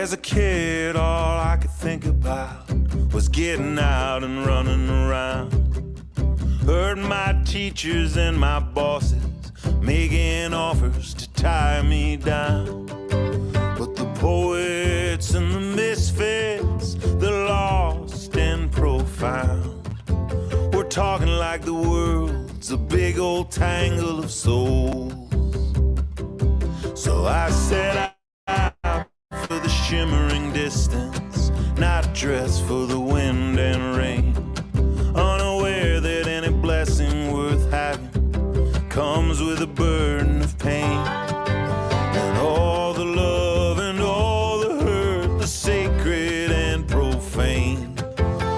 As a kid, all I could think about was getting out and running around. Heard my teachers and my bosses making offers to tie me down. But the poets and the misfits, the lost and profound, we're talking like the world's a big old tangle of souls. So I set out for the shimmering distance, not dressed for the wind and rain, unaware that any blessing worth having comes with a burden of pain. And all the love and all the hurt, the sacred and profane,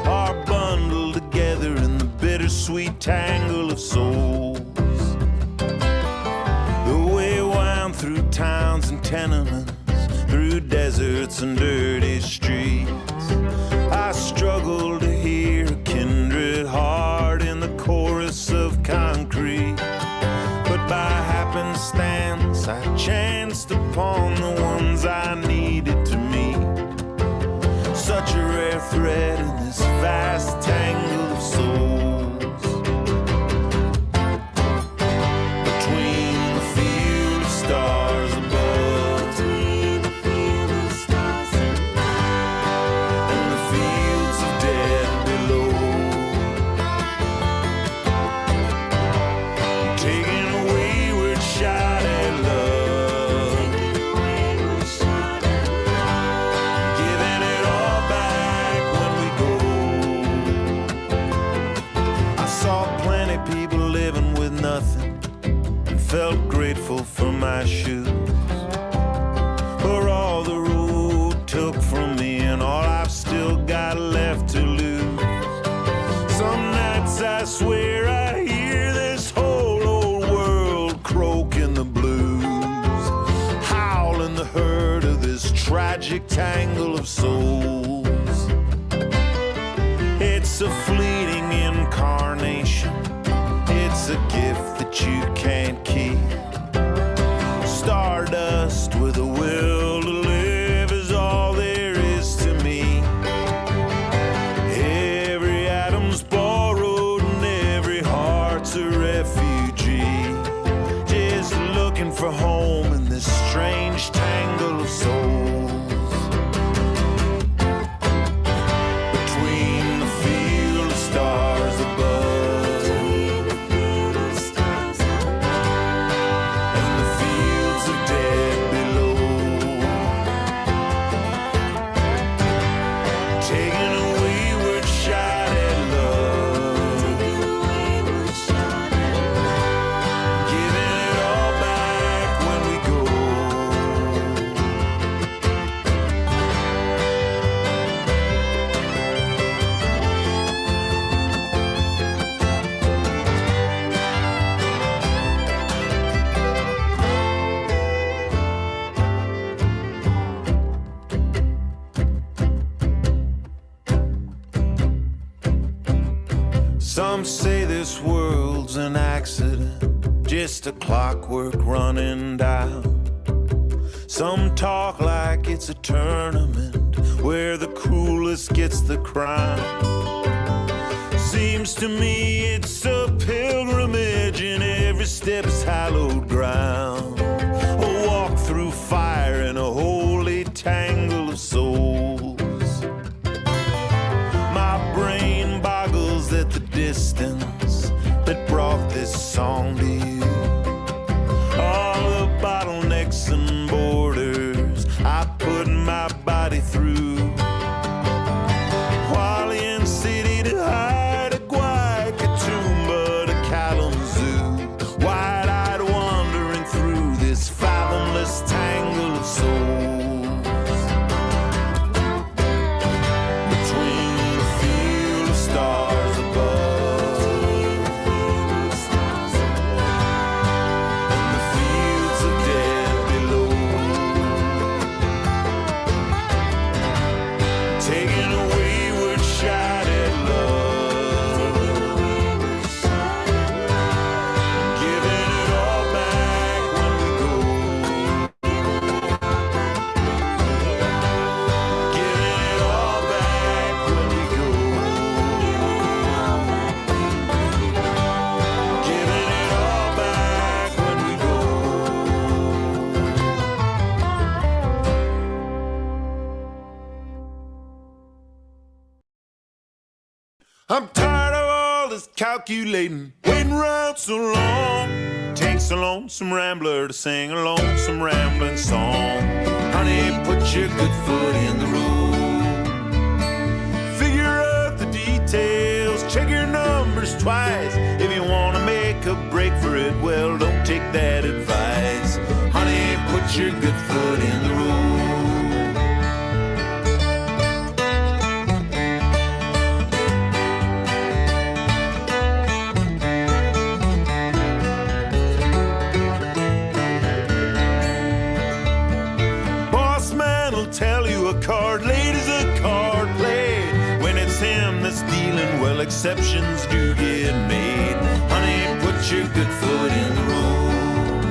are bundled together in the bittersweet tangle of souls. The way wound through towns and tenements, through deserts and dirty streets, I struggle to hear a kindred heart in the chorus of concrete. But by happenstance, I chanced upon the ones I needed to meet. Such a rare thread in this vast tangle of souls. Between the field of stars above, between the field of stars above, and the fields of dead below, taking a wayward shot at love, giving it all back when we go. I saw plenty people living with nothing and felt grateful for my shoes, for all the road took from me and all I've still got left to lose. Some nights I swear I hear this whole old world croaking the blues, howling the hurt of this tragic tangle of souls. It's a fleeting incarnation, it's a gift that you can't keep. Stardust with a will to live is all there is to me. Every atom's borrowed and every heart's a refugee, just looking for home in this strange tangle of souls. Between the field of stars above, and the fields of dead below, taking a wayward shot at love, giving it all back when we go. Some say this world's an accident, just a clockwork running down. Some talk like it's a tournament where the coolest gets the crown. Seems to me it's a pilgrimage and every step is hallowed ground. A walk through fire in a holy tangle of souls. My brain boggles at the distance that brought this song to you. All the bottlenecks and borders I put my body through. Wylie and city to hide a Guaycatumba to I'm tired of all this calculating, waiting around so long. Takes a lonesome rambler to sing a lonesome rambling song. Honey, put your good foot in the road. Figure out the details, check your numbers twice. If you want to make a break for it, well, don't take that advice. Honey, put your good foot in the road. Card laid is a card played. When it's him that's dealing, well, exceptions do get made. Honey, put your good foot in the road.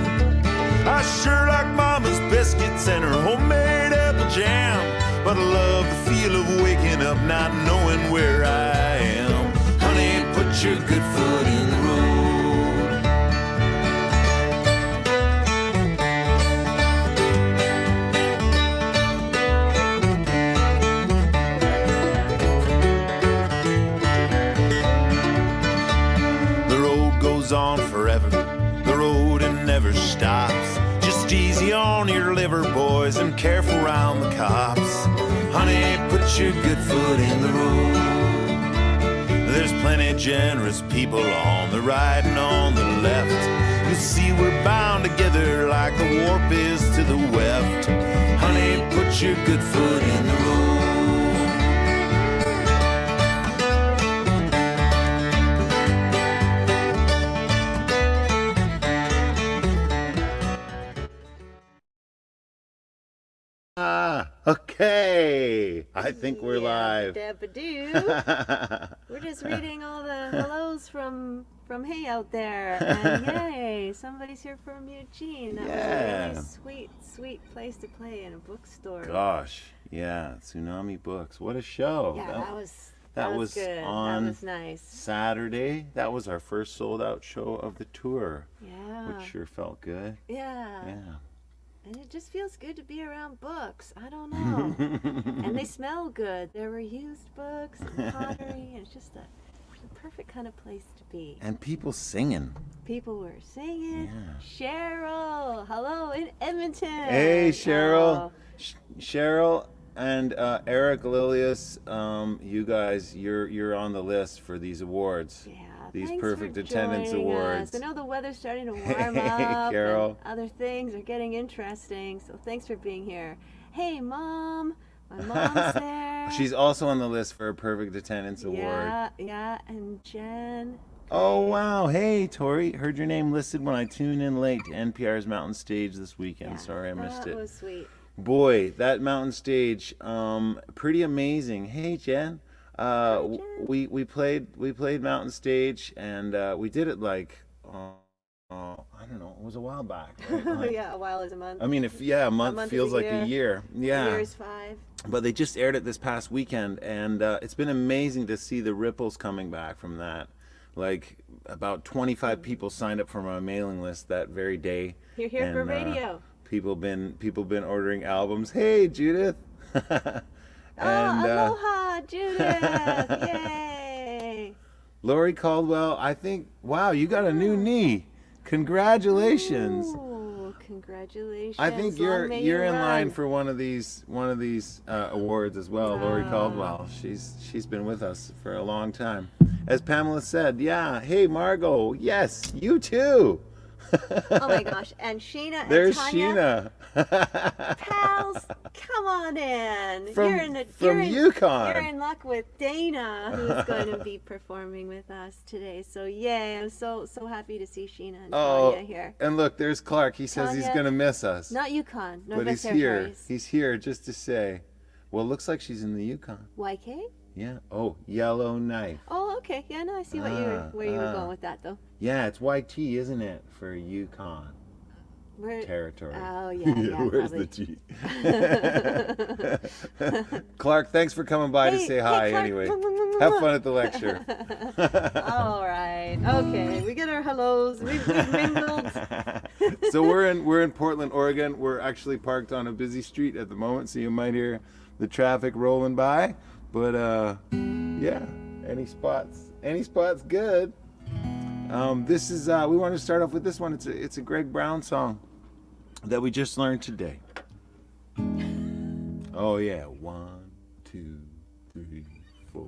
I sure like Mama's biscuits and her homemade apple jam, but I love the feel of waking up not knowing where I am. Honey, put your good foot in the road. On forever, the road it never stops. Just easy on your liver, boys, and careful round the cops. Honey, put your good foot in the road. There's plenty generous people on the right and on the left. You'll see we're bound together like the warp is to the weft. Honey, put your good foot in the road. Okay, I think we're live. We're just reading all the hellos from Hey out there, and yay, somebody's here from Eugene. That was a really sweet place to play in a bookstore. Gosh, yeah, Tsunami Books. What a show! Yeah, that was good. On that was nice. Saturday. That was our first sold out show of the tour. Yeah, which sure felt good. Yeah. And it just feels good to be around books. I don't know. And they smell good. There were used books and pottery. And it's just the perfect kind of place to be. And people singing. People were singing. Yeah. Cheryl, hello in Edmonton. Hey, Cheryl. Oh. Cheryl and Eric Lilius, you guys, you're on the list for these awards. Yeah. These Thanks perfect attendance awards. I know the weather's starting to warm up. Carol. And other things are getting interesting. So thanks for being here. Hey, Mom. My mom's there. She's also on the list for a perfect attendance award. Yeah. And Jen. Oh, wow. Hey, Tori. Heard your name listed when I tuned in late to NPR's Mountain Stage this weekend. Yeah, sorry I missed it. That was sweet. Boy, that Mountain Stage, pretty amazing. Hey, Jen. We played Mountain Stage, and we did it like I don't know, it was a while back, right? Like, yeah, a while is a month. I mean, a month feels like a year. Yeah, a year is 5. But they just aired it this past weekend, and it's been amazing to see the ripples coming back from that. Like about 25 people signed up for my mailing list that very day. You're here for radio. People been ordering albums. Hey, Judith. And, aloha, Judith! Yay! Lori Caldwell, I think, wow, you got a new knee. Congratulations. Ooh, congratulations. I think you're in line for one of these awards as well. Lori Caldwell. She's been with us for a long time. As Pamela said, yeah. Hey, Margot. Yes, you too. Oh my gosh, and Sheena and There's Tanya. Sheena. Pals, come on in. From Yukon. You're in luck with Dana, who's going to be performing with us today. So yay, I'm so happy to see Sheena and Tanya here. And look, there's Clark. He says he's going to miss us. Not Yukon. But he's here. He's here just to say, well, it looks like she's in the Yukon. YK? Yeah. Oh, Yellowknife. Oh, okay. Yeah, no, I see where you were going with that, though. Yeah, it's YT, isn't it, for Yukon territory? Oh, yeah. Where's probably. the G? Clark, thanks for coming by to say hi. Clark. Anyway, have fun at the lecture. All right. Okay, we get our hellos. We've mingled. So we're in Portland, Oregon. We're actually parked on a busy street at the moment, so you might hear the traffic rolling by. But yeah, Any spots? Any spots good? This is we want to start off with this one. It's a Greg Brown song that we just learned today. Oh yeah, 1, 2, 3, 4.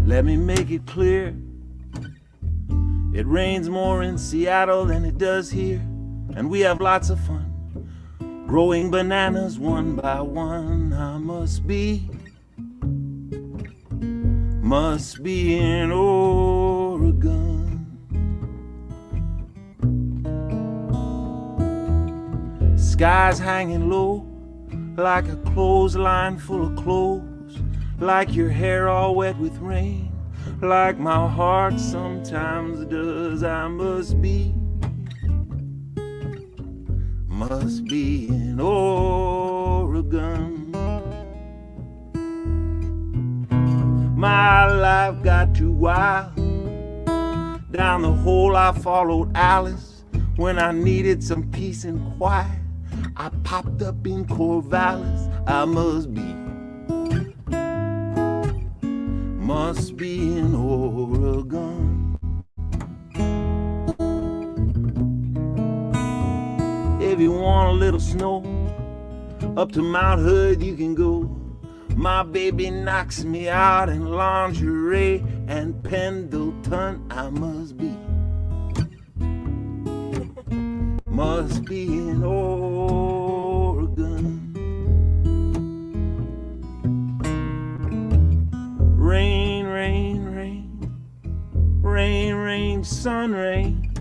Let me make it clear. It rains more in Seattle than it does here, and we have lots of fun growing bananas one by one. I must be in Oregon. Skies hanging low like a clothesline full of clothes, like your hair all wet with rain, like my heart sometimes does. I must be in Oregon. My life got too wild. Down the hole I followed Alice. When I needed some peace and quiet, I popped up in Corvallis. I must be in Oregon. If you want a little snow, up to Mount Hood you can go. My baby knocks me out in lingerie and Pendleton. I must be in Oregon. Rain, rain, rain, rain, rain, sun, rain,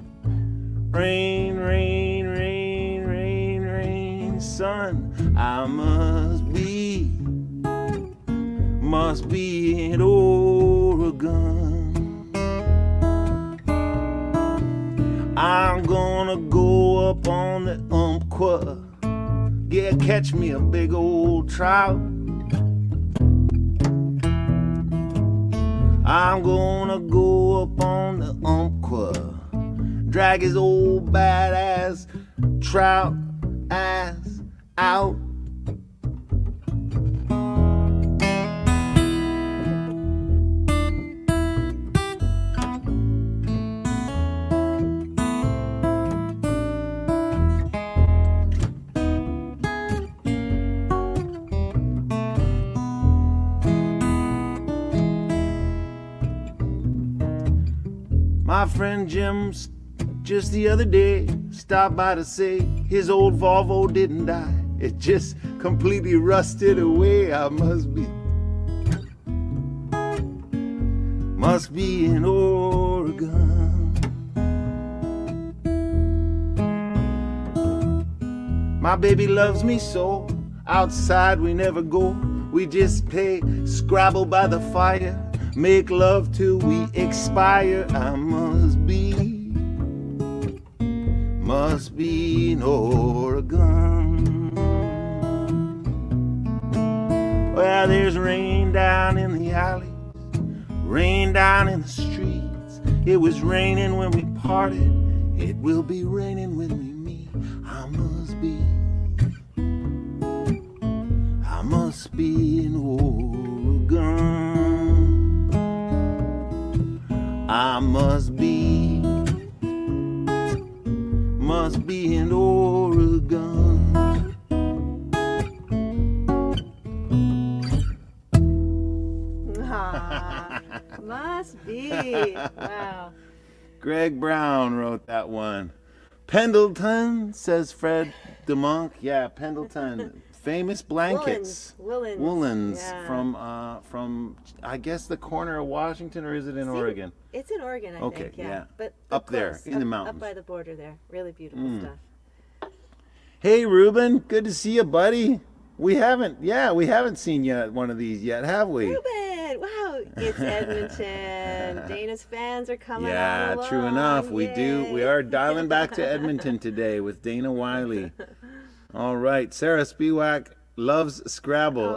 rain, rain, rain, rain, rain, sun. I must be in Oregon. I'm gonna go up on the Umpqua, catch me a big old trout. I'm gonna go up on the Umpqua, drag his old badass trout ass out. My friend Jim just the other day stopped by to say his old Volvo didn't die. It just completely rusted away. I must be in Oregon. My baby loves me so. Outside we never go. We just play Scrabble by the fire, make love till we expire. I must be in Oregon. Well, there's rain down in the alleys, rain down in the streets. It was raining when we parted, it will be raining when we meet. I must be in Oregon. I must be in Oregon. Must be. Wow. Greg Brown wrote that one. Pendleton, says Fred DeMonk. Yeah, Pendleton. Famous blankets. Woolens yeah. From I guess the corner of Washington, or is it in Oregon? It's in Oregon, I think. Yeah. But up close, there in the mountains. Up by the border there. Really beautiful stuff. Hey Ruben, good to see you, buddy. We haven't seen you at one of these yet, have we? Ruben, wow, it's Edmonton. Dana's fans are coming on Yeah, along. true enough. Yay. We are dialing back to Edmonton today with Dana Wylie. All right, Sarah Spiewak loves Scrabble,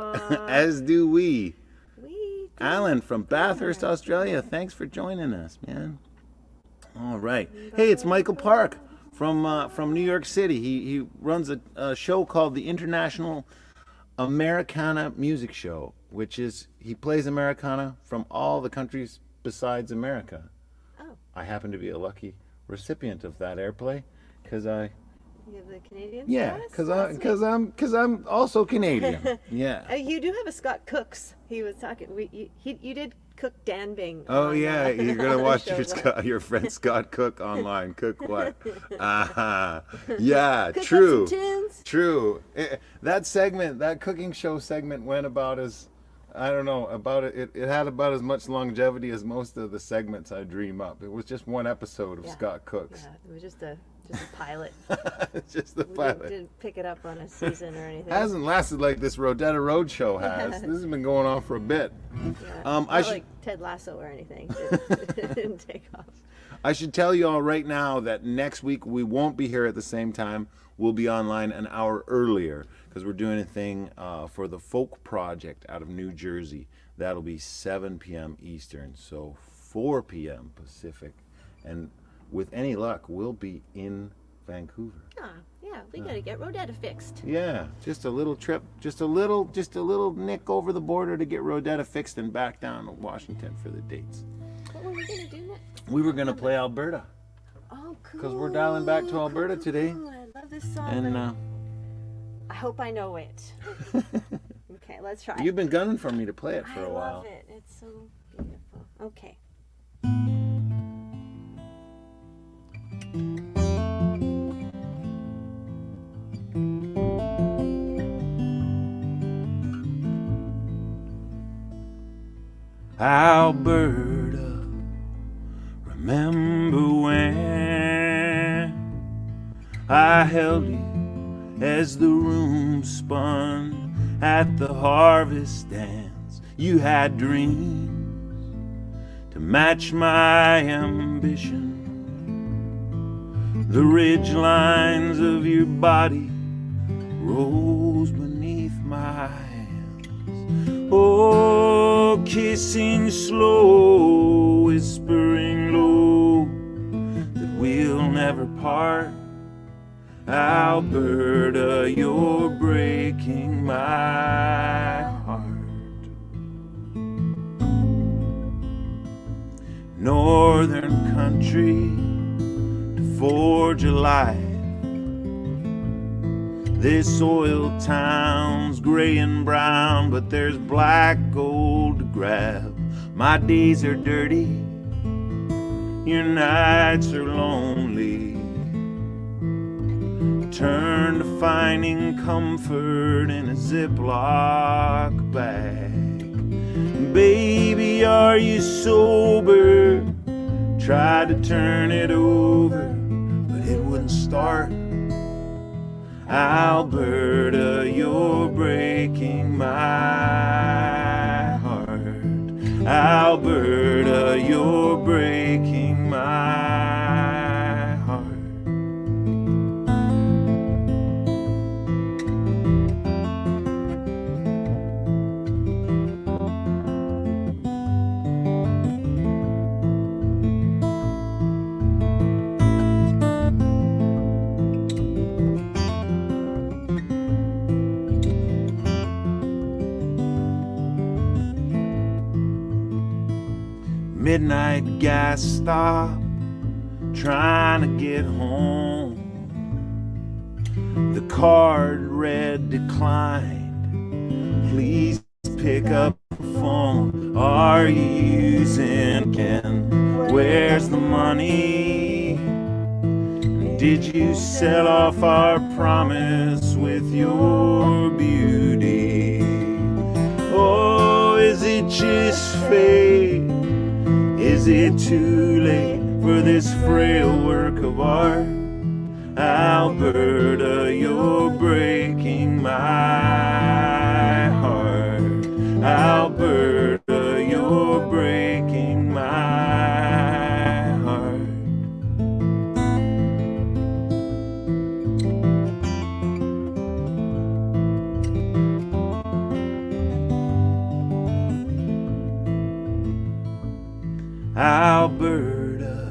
as do we. We do. Alan from Bathurst, Australia, thanks for joining us, man. All right. Hey, it's Michael Park from New York City. He runs a show called the International Americana Music Show, which is he plays Americana from all the countries besides America. Oh. I happen to be a lucky recipient of that airplay because You have the Canadian yeah, status? because I'm also Canadian. Yeah. You do have a Scott Cooks. He was talking. You did cook Dan Bing. Oh on, yeah, you're gonna watch show, your friend Scott Cook online. Cook what? Yeah, Cook up true, some tunes. true. That segment, that cooking show segment, went about as I don't know about it. It had about as much longevity as most of the segments I dream up. It was just one episode of Yeah. Scott Cooks. Yeah, it was just a pilot. It's just the We pilot. didn't pick it up on a season or anything. Hasn't lasted like this Roadetta Roadshow has. This has been going on for a bit. Yeah. I Not should like Ted Lasso or anything. It didn't take off. I should tell you all right now that next week we won't be here at the same time. We'll be online an hour earlier because we're doing a thing for the Folk Project out of New Jersey. That'll be 7 p.m. Eastern, so 4 p.m. Pacific. And with any luck, we'll be in Vancouver. Yeah, we gotta get Roadetta fixed. Yeah, just a little trip, just a little nick over the border to get Roadetta fixed and back down to Washington for the dates. What were we gonna do next? We were gonna play Alberta. Oh, cool. 'Cause we're dialing back to Alberta today. Cool. I love this song. And I hope I know it. Okay, let's try. you've been gunning for me to play it for I a while. love it. It's so beautiful. Okay. Alberta, remember when I held you as the room spun at the harvest dance? You had dreams to match my ambition. The ridge lines of your body rose beneath my hands. Oh, kissing slow, whispering low that we'll never part. Alberta, you're breaking my heart. Northern country to forge a life. This oil town's gray and brown, but there's black gold to grab. My days are dirty, your nights are lonely. Turn to finding comfort in a Ziploc bag. Baby, are you sober? Tried to turn it over, but it wouldn't start. Alberta, you're breaking my heart. Alberta, you're breaking my heart. Midnight gas stop, trying to get home. The card read declined. Please pick up the phone. Are you using Ken? Where's the money? Did you sell off our promise with your beauty? Oh, is it just fate? Is it too late for this frail work of art? Alberta, you're breaking my heart. Alberta, you're breaking my heart. Alberta,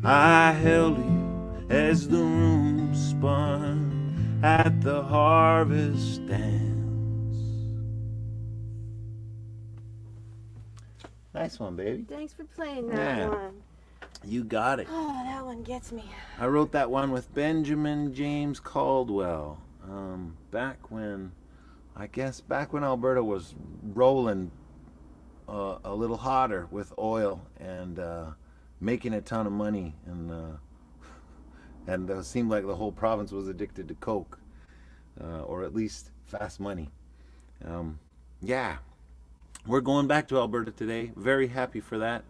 I held you as the room spun at the harvest dance. Nice one, baby. Thanks for playing that Yeah. one. You got it. Oh, that one gets me. I wrote that one with Benjamin James Caldwell. Back when Alberta was rolling a little hotter with oil and making a ton of money, and it seemed like the whole province was addicted to coke, or at least fast money. Yeah, we're going back to Alberta today. Very happy for that.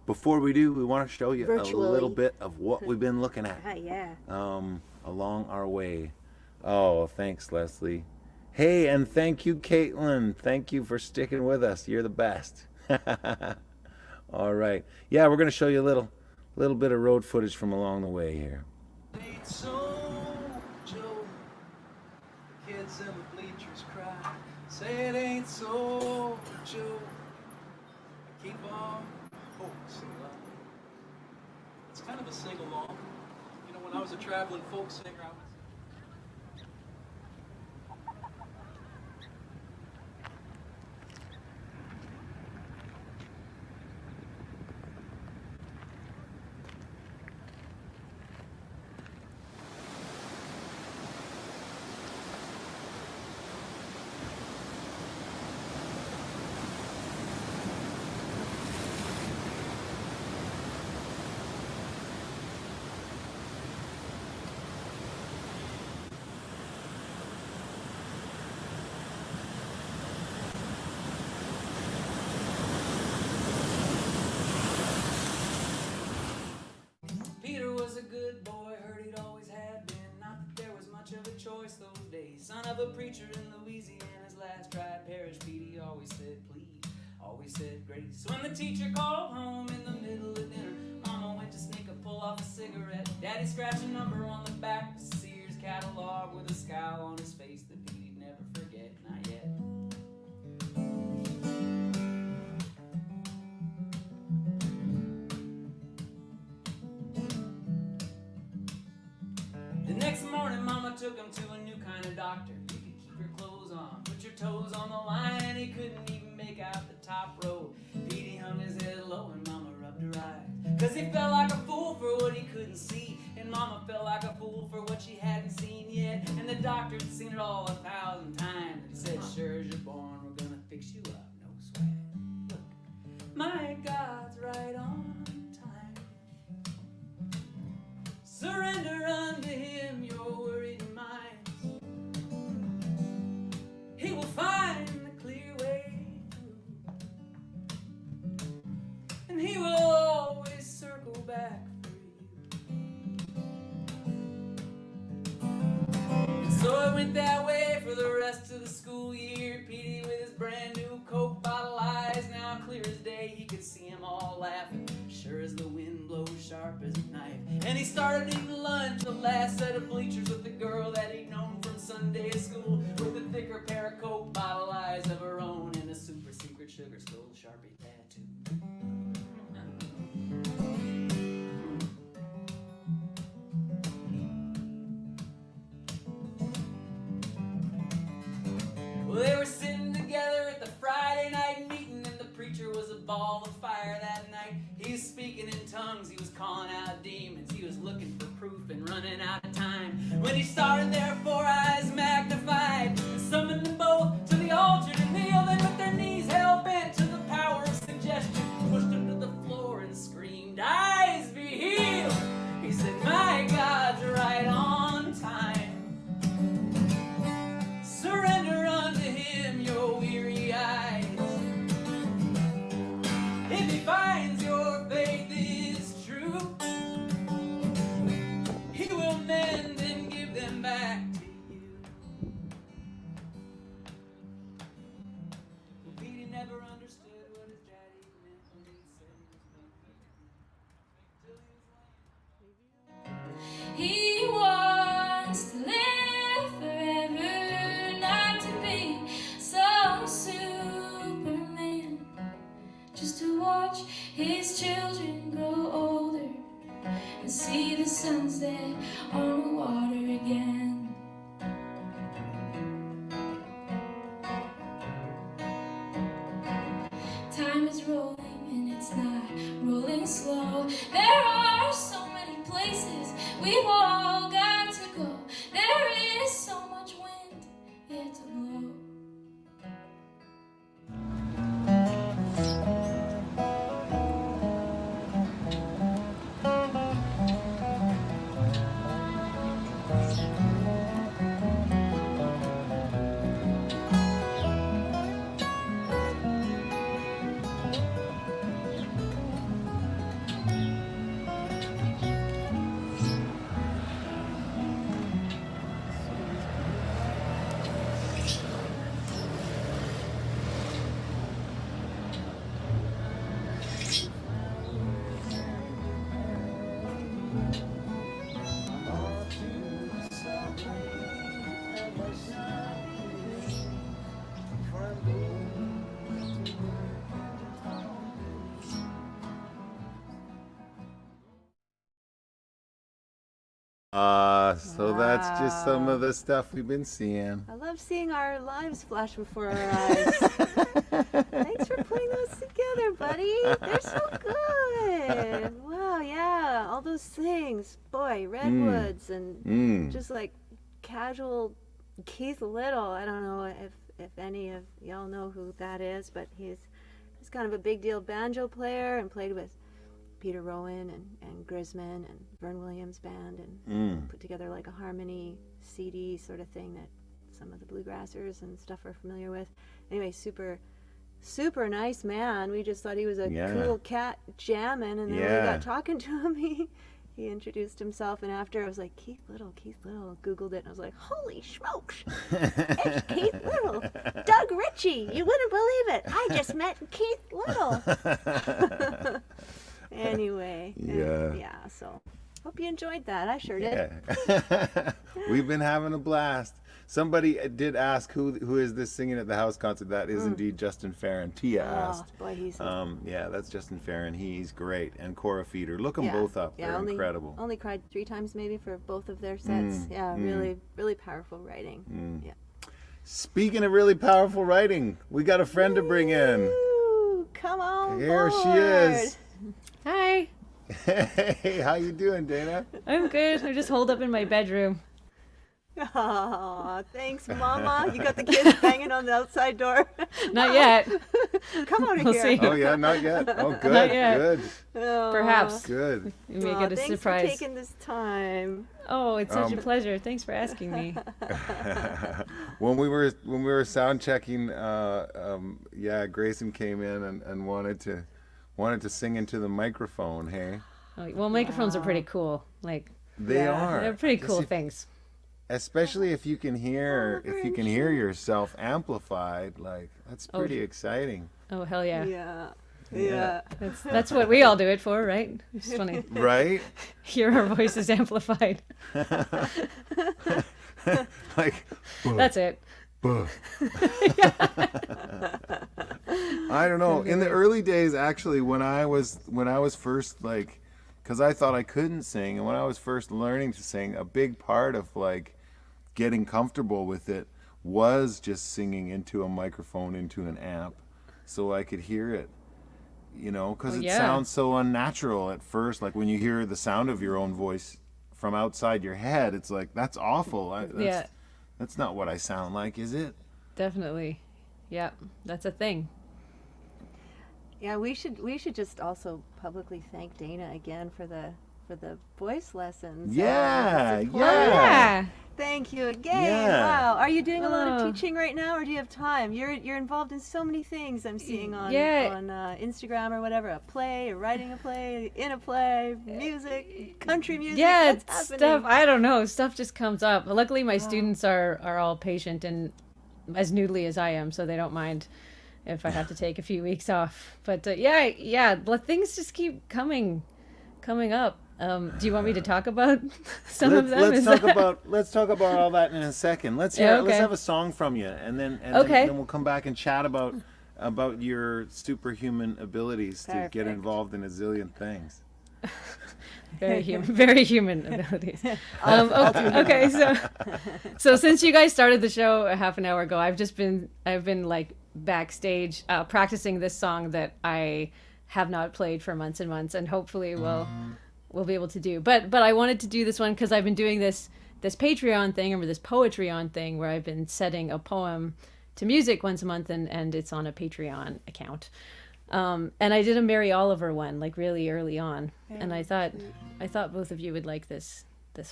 Before we do, we want to show you Virtually. a little bit of what we've been looking at Yeah. along our way. Oh, thanks, Leslie. Hey, and thank you, Caitlin. Thank you for sticking with us. You're the best. All right. Yeah, we're going to show you a little bit of road footage from along the way here. Ain't so, Joe. The kids in the bleachers cry. Say it ain't so, Joe. Keep on focusing on. It's kind of a sing-along. You know, when I was a traveling folk singer, I was... Peter was a good boy, heard he'd always had been. Not that there was much of a choice those days. Son of a preacher in Louisiana's last tried parish. Petey always said please, always said grace. When the teacher called home in the middle of dinner, Mama went to sneak a pull off a cigarette. Daddy scratched a number on the back of the Sears catalog with a scowl on his face that Petey'd never forget, not yet. The next morning, Mama took him to a new kind of doctor. You could keep your clothes on, put your toes on the line. He couldn't even make out the top row. Petey hung his head low and Mama rubbed her eyes. Cause he felt like a fool for what he couldn't see. And Mama felt like a fool for what she hadn't seen yet. And the doctor had seen it all 1,000 times. And he said, sure as you're born, we're gonna fix you up, no sweat. Look, my God's right on time. Surrender unto him your worried minds. He will find the clear way through. And he will always circle back for you. And so it went that way for the rest of the school year. Petey with his brand new Coke bottle eyes, now clear as day, he could see them all laughing, sure as the wind blows sharp as a knife. And he started eating lunch, the last set of bleachers, with the girl that he'd known from Sunday school, with a thicker pair of Coke bottle eyes of her own and a super secret sugar skull Sharpie tattoo. Well, they were sitting together at the Friday night meeting, and the preacher was a ball of fire that night. He was speaking in tongues, he was calling out demons, he was looking for proof and running out of time. When he started, their 4 eyes magnified, and summoned them both to the altar to kneel. Then with their knees hell-bent to the power of suggestion, pushed them to the floor and screamed, eyes be healed! He said, my God's right on time. Surrender unto him your weary eyes. If he finds your faith is true, he will mend and give them back to you. Well, Petey never understood what his daddy meant when he said he was going to till he was lame. He wants to live forever, not to be some Superman, just to watch his children grow older and see the sunset on the water again. Time is rolling and it's not rolling slow. There are so many places we've all got to go. There is so much wind yet to blow. So that's just some of the stuff we've been seeing. I love seeing our lives flash before our eyes. Thanks for putting those together, buddy. They're so good. Wow, yeah, all those things. Boy, redwoods and just like casual Keith Little. I don't know if any of y'all know who that is, but he's kind of a big deal banjo player and played with Peter Rowan and Grisman and Vern Williams band and put together like a harmony CD sort of thing that some of the bluegrassers and stuff are familiar with. Anyway, super nice man. We just thought he was a cool cat jamming, and then when we got talking to him, he introduced himself, and after I was like, Keith Little, Googled it, and I was like, holy smokes, it's Keith Little, Doug Ritchie, you wouldn't believe it, I just met Keith Little. Anyway, so hope you enjoyed that. I sure did. We've been having a blast. Somebody did ask who is this singing at the house concert. That is indeed Justin Farron. Tia asked. Boy, he's that's Justin Farron. He's great. And Cora Feeder. Look them both up. They're incredible. Only cried 3 times maybe for both of their sets. Really powerful writing. Yeah. Speaking of really powerful writing, we got a friend to bring in. Ooh, come on Here board. she is. Hi. Hey, how you doing, Dana? I'm good. I'm just holed up in my bedroom. Aw, thanks, Mama. You got the kids banging on the outside door. Not yet. Come on We'll here. see. Oh yeah, not yet. Oh good, Not yet. good, Oh, Perhaps. good. We may get a thanks surprise. for taking this time. Oh, it's such a pleasure. Thanks for asking me. When we were sound checking, Grayson came in and wanted to sing into the microphone. Hey, Oh, well, microphones are pretty cool. Like, they are. they're pretty cool things. Especially if you can hear yourself amplified. Like that's pretty exciting. Oh, hell yeah. Yeah. That's what we all do it for, right? It's funny. Right? Hear our voices amplified. Like That's it. I don't know. In the early days, actually, when I was first like, because I thought I couldn't sing, and when I was first learning to sing, a big part of like getting comfortable with it was just singing into a microphone, into an amp, so I could hear it. You know, because it sounds so unnatural at first. Like when you hear the sound of your own voice from outside your head, it's like that's awful. That's not what I sound like, is it? Definitely. Yeah, that's a thing. Yeah, we should just also publicly thank Dana again for the voice lessons. Yeah, support. Yeah. Thank you again. Yeah. Wow. Are you doing a lot Oh. of teaching right now, or do you have time? You're involved in so many things I'm seeing on Instagram or whatever. A play, or writing a play, in a play, music, country music. Yeah, What's happening? stuff. I don't know. Stuff just comes up. Luckily, my students are all patient and as noodly as I am, so they don't mind if I have to take a few weeks off. But things just keep coming up. Do you want me to talk about some of them? Let's talk about all that in a second. Let's have a song from you, and then we'll come back and chat about your superhuman abilities to get involved in a zillion things. very human abilities. Okay, so since you guys started the show a half an hour ago, I've been like backstage practicing this song that I have not played for months and months, and hopefully we'll be able to do. But I wanted to do this one because I've been doing this Patreon thing, or this Poetry-on thing, where I've been setting a poem to music once a month, and it's on a Patreon account. And I did a Mary Oliver one, like really early on, and I thought both of you would like this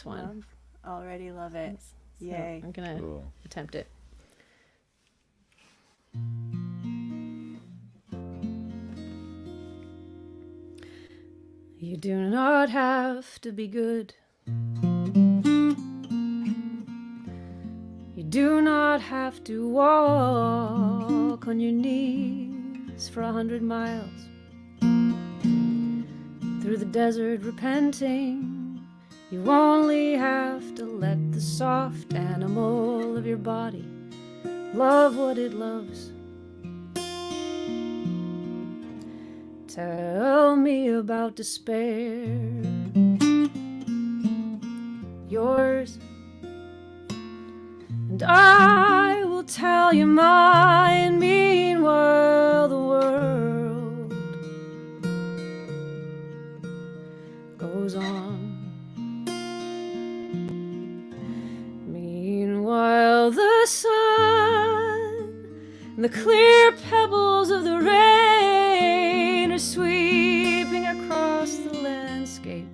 one. Already love it. So Yay. I'm gonna attempt it. You do not have to be good. You do not have to walk on your knees for 100 miles through the desert repenting. You only have to let the soft animal of your body love what it loves. Tell me about despair. Yours. And I will tell you mine. Meanwhile, the world goes on. Meanwhile, the sun and the clear pebbles of the rain are sweeping across the landscape,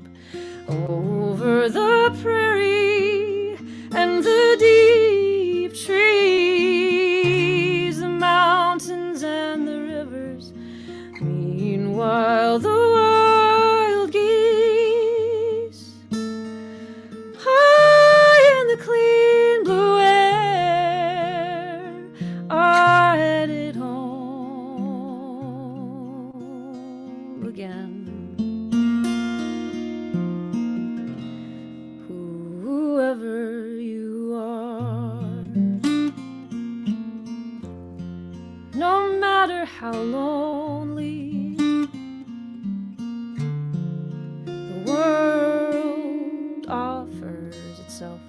over the prairie and the deep trees, the mountains and the rivers. Meanwhile, the wild geese, high in the clean blue air, are headed home again. Whoever you are, no matter how lonely the world offers itself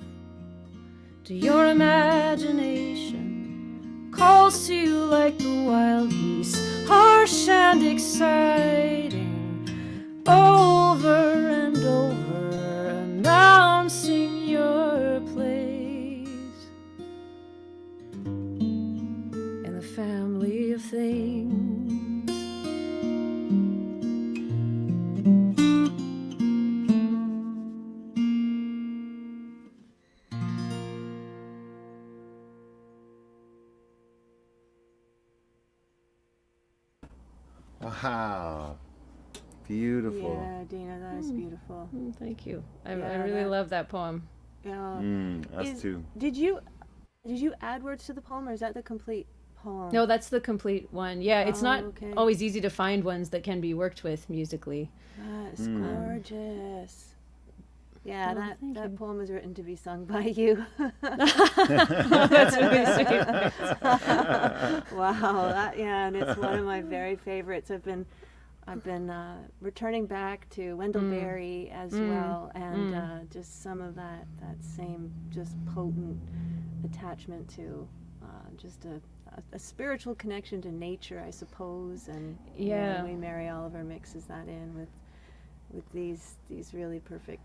to your imagination, calls to you like the wild geese, harsh and exciting, over and over, announcing your place in the family of things. Wow. Beautiful. Yeah, Dana, that is beautiful. Thank you. I Yeah, really love that poem. Yeah. Us too. Did you add words to the poem, or is that the complete poem? No, that's the complete one. Yeah, it's not okay. always easy to find ones that can be worked with musically. That's gorgeous. Yeah, Oh, thank that you. poem was written to be sung by you. That's really sweet. Wow, and it's one of my very favorites. I've been returning back to Wendell Berry as well, and just some of that same just potent attachment to just a spiritual connection to nature, I suppose, and you know, Yeah. the way Mary Oliver mixes that in with these really perfect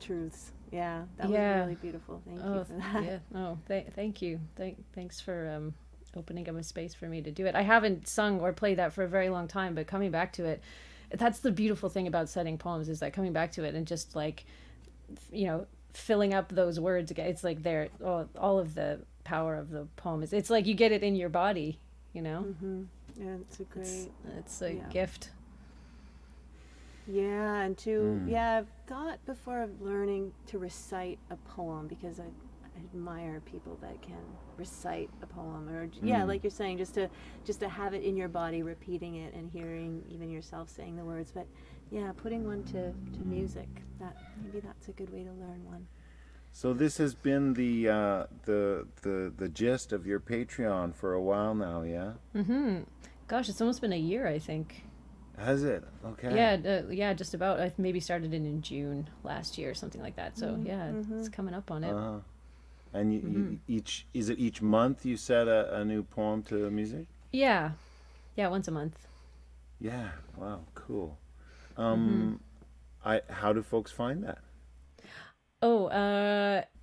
truths. Yeah, that was really beautiful. Thank you for that. Yeah. Oh, thank you. Thanks for opening up a space for me to do it. I haven't sung or played that for a very long time, but coming back to it, that's the beautiful thing about setting poems, is that coming back to it and just like, you know, filling up those words again. It's like all of the power of the poem is. It's like you get it in your body, you know. Mm-hmm. Yeah, it's a great. It's a gift. Yeah, and I've thought before of learning to recite a poem, because I admire people that can recite a poem, or like you're saying, just to have it in your body, repeating it and hearing even yourself saying the words. But yeah, putting one to music, maybe that's a good way to learn one. So this has been the gist of your Patreon for a while now, yeah? Mm-hmm. Gosh, it's almost been a year, I think. Has it? Okay. Yeah, just about. I maybe started it in June last year or something like that. So it's coming up on it. And you each month you set a new poem to music? Yeah, once a month. Yeah. Wow. Cool. How do folks find that? Oh,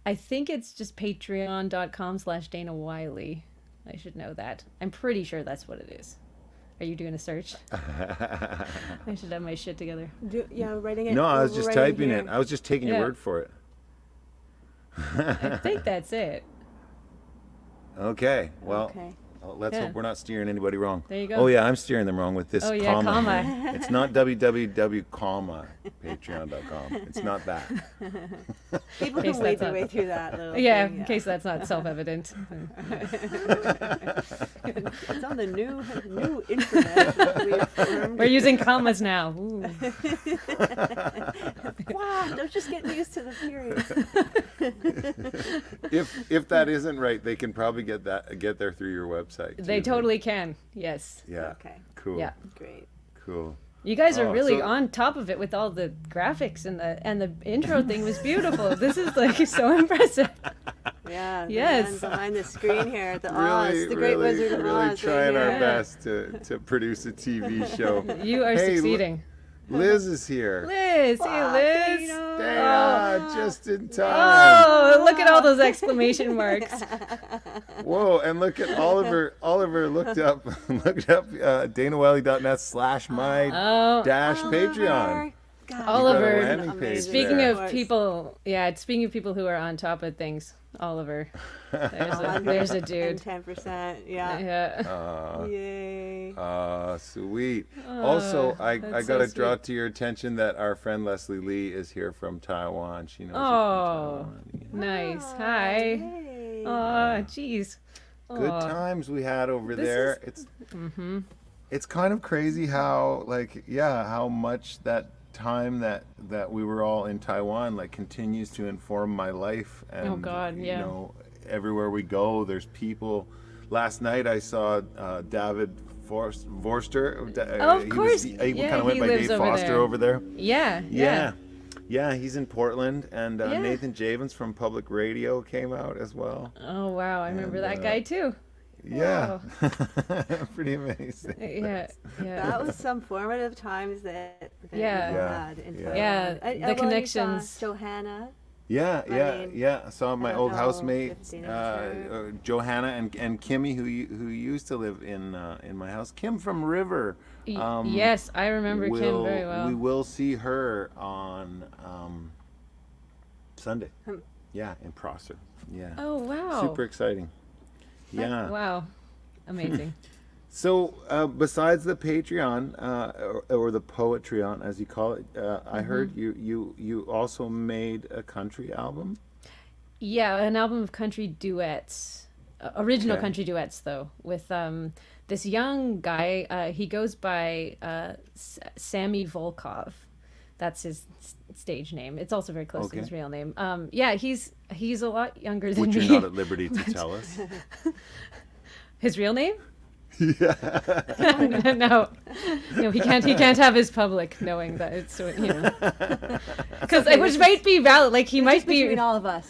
I think it's just patreon.com/Dana Wylie. I should know that. I'm pretty sure that's what it is. Are you doing a search? I should have my shit together. Writing it. No, I was just typing it. I was just taking your Yeah. word for it. I think that's it. Okay. Well, Okay. let's Yeah. hope we're not steering anybody wrong. There you go. Oh yeah, I'm steering them wrong with this Oh, yeah, comma. It's not www, patreon.com. It's not that. People case can wade that's their not- way through that little Yeah, thing, in case that's not self-evident. It's on the new internet that we affirmed. We're using commas now. Ooh. Wow, don't just get used to the period. If that isn't right, they can probably get there through your website. They too. totally can. Yes. Yeah. Okay, Cool. Yeah. great. Cool. You guys are Oh, really so- on top of it with all the graphics and the intro thing was beautiful. This is like so impressive. Yeah. the Yes. man behind the screen here, the Really, Oz, the Great really, Wizard of really Oz. trying right our here. best to produce a TV show. You are Hey, succeeding. Liz is here. Liz, hey Liz. Dana. Dana, just in time. Oh, look at all those exclamation marks. Whoa, and look at Oliver. Oliver looked up danawiley.net/my Oh, dash Patreon. God, Oliver, You've got a landing page speaking there. of people, speaking of people who are on top of things, Oliver. There's a dude. 10%. Yeah. Yeah. Yay. Sweet. Also, I that's got to so draw sweet. to your attention that our friend Leslie Lee is here from Taiwan. She knows Oh, you from Taiwan. nice. Hi. Hey. Oh, jeez. Good Aw. times we had over This there. is- It's kind of crazy how how much that time that we were all in Taiwan continues to inform my life. And Oh, God, yeah. You know, everywhere we go, there's people. Last night I saw David Forster. Of course. He Yeah, kind of went he by lives Dave over Foster there. over there. Yeah. Yeah, he's in Portland, and Yeah. Nathan Javins from Public Radio came out as well. Oh, wow. I remember And, that guy too. Yeah, pretty amazing. Yeah. That was some formative times that Yeah. we Yeah. had in Yeah. Taiwan. Yeah, the well, you saw connections. Johanna. Yeah. mean, I saw my I don't old know housemate, 15 or Johanna and Kimmy, who used to live in my house. Kim from River. Yes, I remember Kim very well. We will see her on Sunday. Yeah, in Prosser. Yeah. Oh, wow. Super exciting. Yeah. Wow. Amazing. So, besides the Patreon or the Poetreon, as you call it, I heard you also made a country album. Yeah, an album of country duets. Original Okay. country duets, though, with this young guy. He goes by Sammy Volkov. That's his stage name. It's also very close to his Okay. real name. Yeah, he's a lot younger than Which me. you're not at liberty to tell us. His real name? Yeah. No, he can't have his public knowing that it's because which might be valid. Like he might be. Between all of us.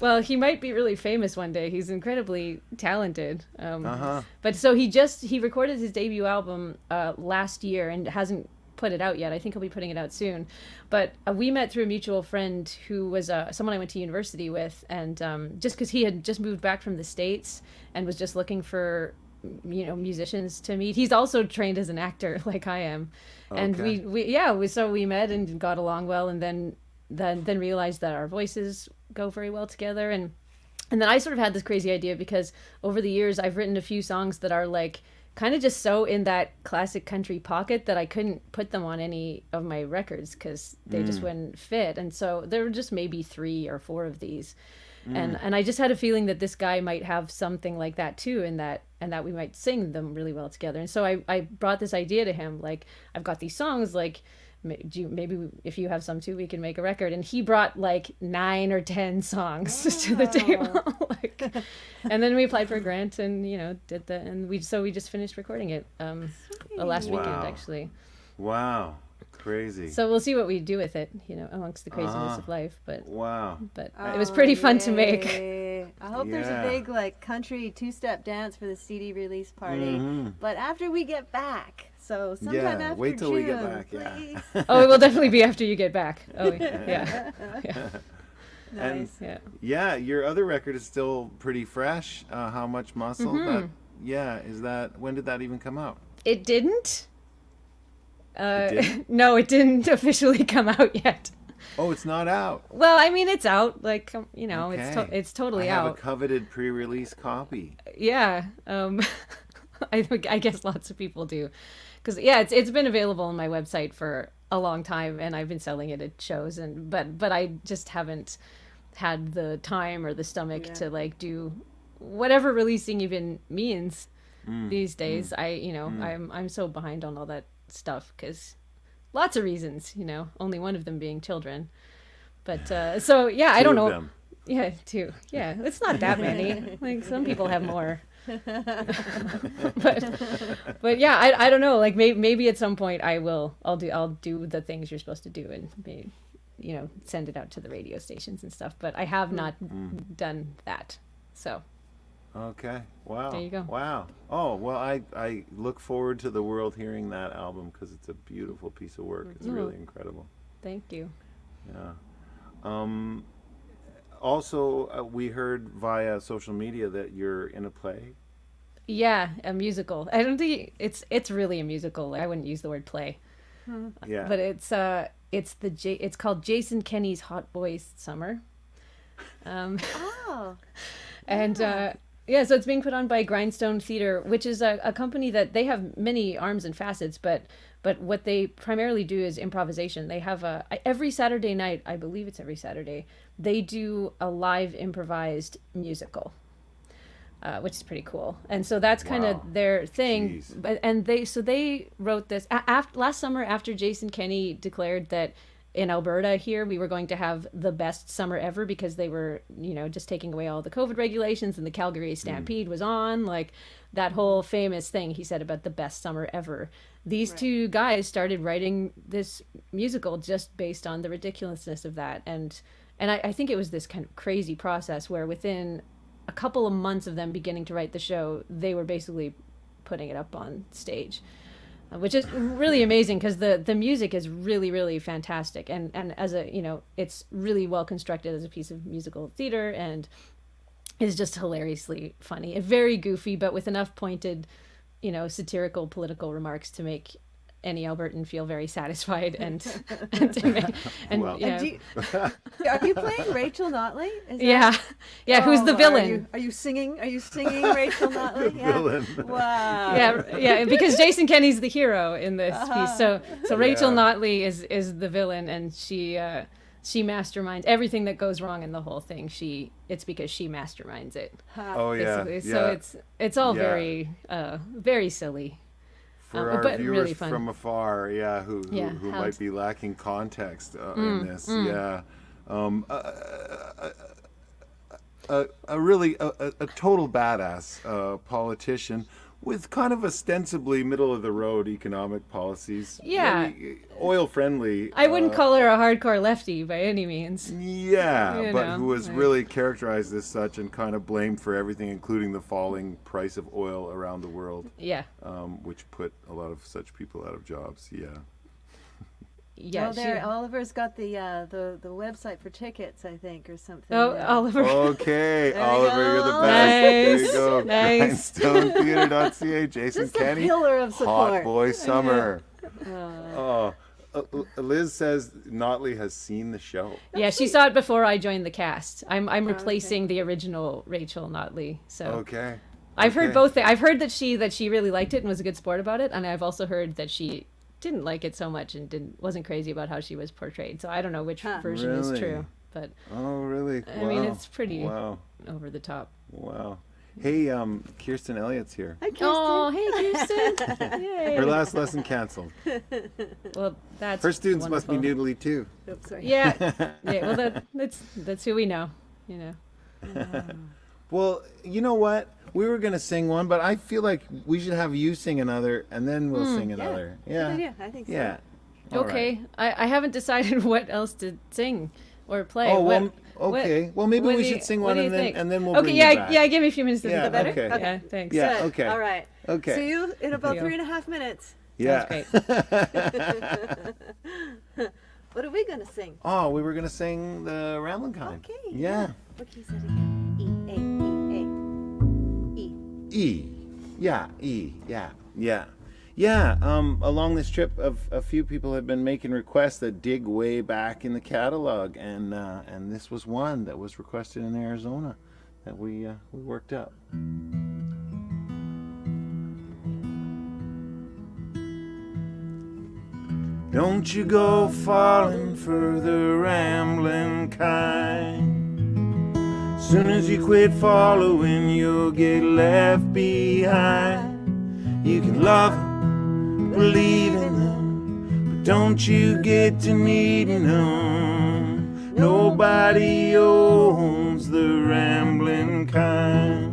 Well, he might be really famous one day. He's incredibly talented. Uh-huh. But so he recorded his debut album last year and hasn't put it out yet. I think he'll be putting it out soon. But we met through a mutual friend who was someone I went to university with, and just because he had just moved back from the States and was just looking for musicians to meet. He's also trained as an actor like I am, and Okay. we met and got along well, and then realized that our voices go very well together, and then I sort of had this crazy idea because over the years I've written a few songs that are like kind of just so in that classic country pocket that I couldn't put them on any of my records because they just wouldn't fit, and so there were just maybe 3 or 4 of these. And I just had a feeling that this guy might have something like that too, and that we might sing them really well together. And so I brought this idea to him, like, I've got these songs, like, maybe if you have some too, we can make a record. And he brought like 9 or 10 songs to the table, and then we applied for a grant and did and we just finished recording it last weekend Wow. actually. Wow. Crazy. So we'll see what we do with it, amongst the craziness of life. But Wow. it was pretty fun to make. Yay. I hope there's a big country two-step dance for the CD release party. But after we get back, so sometime after wait till June, we get back. please. Oh, it will definitely be after you get back. Oh, yeah. Nice. And yeah, your other record is still pretty fresh. How Much Muscle? Is that, when did that even come out? It didn't. It didn't? No, it didn't officially come out yet. Oh, it's not out. Well, I mean, it's out. It's totally I have out. a coveted pre-release copy. Yeah. I guess lots of people do, because it's been available on my website for a long time, and I've been selling it at shows, but I just haven't had the time or the stomach to do whatever releasing even means these days. I'm so behind on all that stuff because lots of reasons, only one of them being children. But so yeah, I don't know. Them. Yeah, two. Yeah, it's not that many. Some people have more. but yeah, I don't know. Maybe at some point I'll do the things you're supposed to do and maybe, send it out to the radio stations and stuff. But I have not done that. So. Okay. Wow. There you go. Wow. Oh, well, I look forward to the world hearing that album because it's a beautiful piece of work. It's really incredible. Thank you. Yeah. Also, we heard via social media that you're in a play. Yeah, a musical. I don't think it's really a musical. I wouldn't use the word play. Yeah. But it's called Jason Kenney's Hot Boys Summer. Oh. And so it's being put on by Grindstone Theater, which is a company that they have many arms and facets, but what they primarily do is improvisation. They have every Saturday night, I believe it's every Saturday, they do a live improvised musical, which is pretty cool. And so that's kind of their thing. Jeez. And they wrote this last summer after Jason Kenney declared that in Alberta here, we were going to have the best summer ever because they were, just taking away all the COVID regulations and the Calgary Stampede was on, that whole famous thing he said about the best summer ever. These two guys started writing this musical just based on the ridiculousness of that. And I think it was this kind of crazy process where within a couple of months of them beginning to write the show, they were basically putting it up on stage. Which is really amazing because the music is really, really fantastic. And as it's really well constructed as a piece of musical theater and is just hilariously funny and very goofy, but with enough pointed, satirical political remarks to make any Albertan feel very satisfied and Are you playing Rachel Notley? Who's the villain? Are you singing Rachel Notley? Yeah. Villain. Wow. Yeah, because Jason Kenney's the hero in this piece. So Rachel Notley is the villain, and she masterminds everything that goes wrong in the whole thing. It's because she masterminds it. Oh yeah. Basically. So it's all very very silly. For our but viewers really fun. from afar, who might be lacking context in this, a total badass politician with kind of ostensibly middle of the road economic policies. Yeah, oil friendly. I wouldn't call her a hardcore lefty by any means. Yeah, but who was really characterized as such and kind of blamed for everything, including the falling price of oil around the world. Yeah. Which put a lot of such people out of jobs. Yeah. Yeah, Oliver's got the website for tickets, I think, or something. Oh, Oliver. Okay, Oliver, you're the best. There you go. Nice. GrindstoneTheater.ca. Jason Just a Kenney. pillar of support. Hot Boy Summer. Liz says Notley has seen the show. Yeah, she saw it before I joined the cast. I'm replacing the original Rachel Notley. So Okay. I've heard both. I've heard that she really liked it and was a good sport about it, and I've also heard that she didn't like it so much and wasn't crazy about how she was portrayed. So I don't know which version is true, but really? I mean, it's pretty over the top. Wow. Hey, Kirsten Elliott's here. Hi, Kirsten. Oh, hey, Kirsten. Yay. Her last lesson canceled. Well, that's her students wonderful. must be noodly too. Oops, sorry. Yeah. Well, that's who we know. Well, you know what? We were gonna sing one, but I feel like we should have you sing another, and then we'll sing another. Yeah. Yeah, I think so. Yeah. All Okay. I haven't decided what else to sing or play. Oh, well, What- okay. Well, maybe what we do you- should sing what one, do you and then think? and then we'll Okay, bring yeah, you back. yeah. Give me a few minutes to Yeah, think about okay. it. Yeah, thanks. Yeah. Good. Okay. All right. Okay. See you in about Deal. 3.5 minutes. Yeah. Great. What are we gonna sing? Oh, we were gonna sing the Ramblin' Kind. Okay. Yeah. What key is it again? E, A, E, A. E. E. Yeah. E. Yeah. Yeah. Yeah. Along this trip, a few people have been making requests that dig way back in the catalog, and this was one that was requested in Arizona that we worked up. Don't you go falling for the rambling kind. Soon as you quit following, you'll get left behind. You can love them, believe in them, but don't you get to needing them. Nobody owns the rambling kind.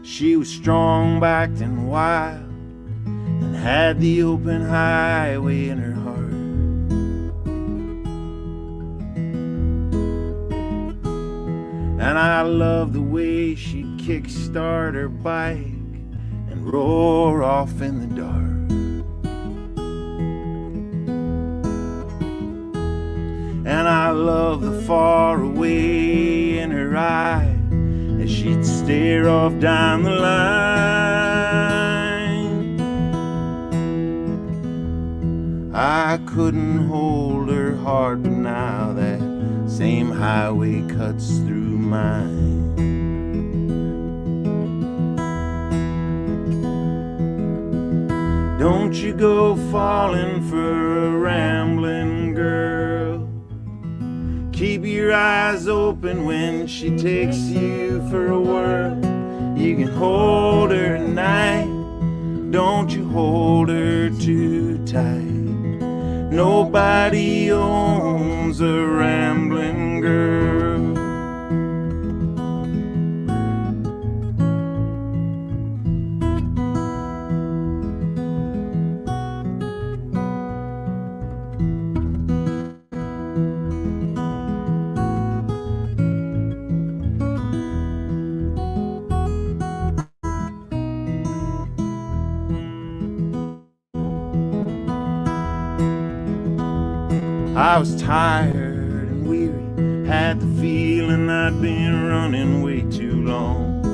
She was strong-backed and wild, and had the open highway in her heart. And I love the way she'd kickstart her bike and roar off in the dark. And I love the far away in her eye as she'd stare off down the line. I couldn't hold her heart, but now that same highway cuts through mine. Don't you go falling for a rambling girl. Keep your eyes open when she takes you for a whirl. You can hold her at night, don't you hold her too tight. Nobody owns a rambling girl. I was tired and weary, had the feeling I'd been running way too long.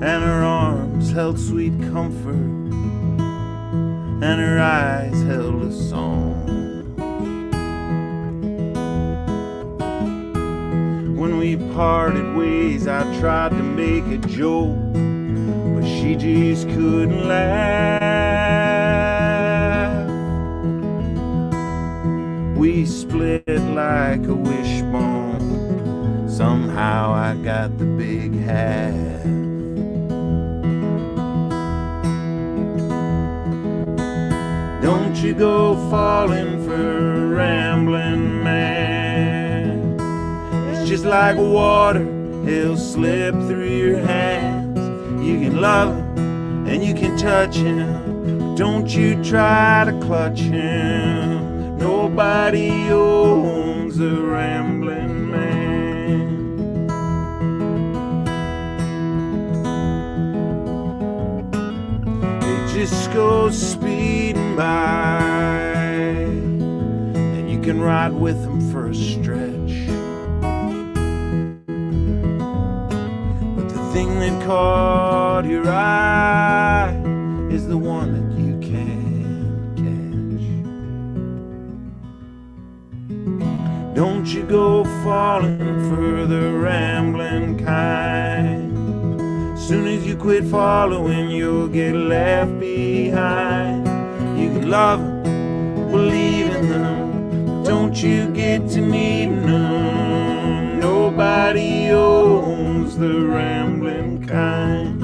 And her arms held sweet comfort, and her eyes held a song. When we parted ways, I tried to make a joke, but she just couldn't laugh. We split like a wishbone. Somehow I got the big half. Don't you go falling for a rambling man. It's just like water, he'll slip through your hands. You can love him and you can touch him, but don't you try to clutch him. Nobody owns a rambling man. They just go speeding by, and you can ride with them for a stretch. But the thing that caught your eye is the one that you can't catch. Don't you go falling for the rambling kind. Soon as you quit following, you'll get left behind. You can love them, believe in them, but don't you get to needing them. Nobody owns the rambling kind.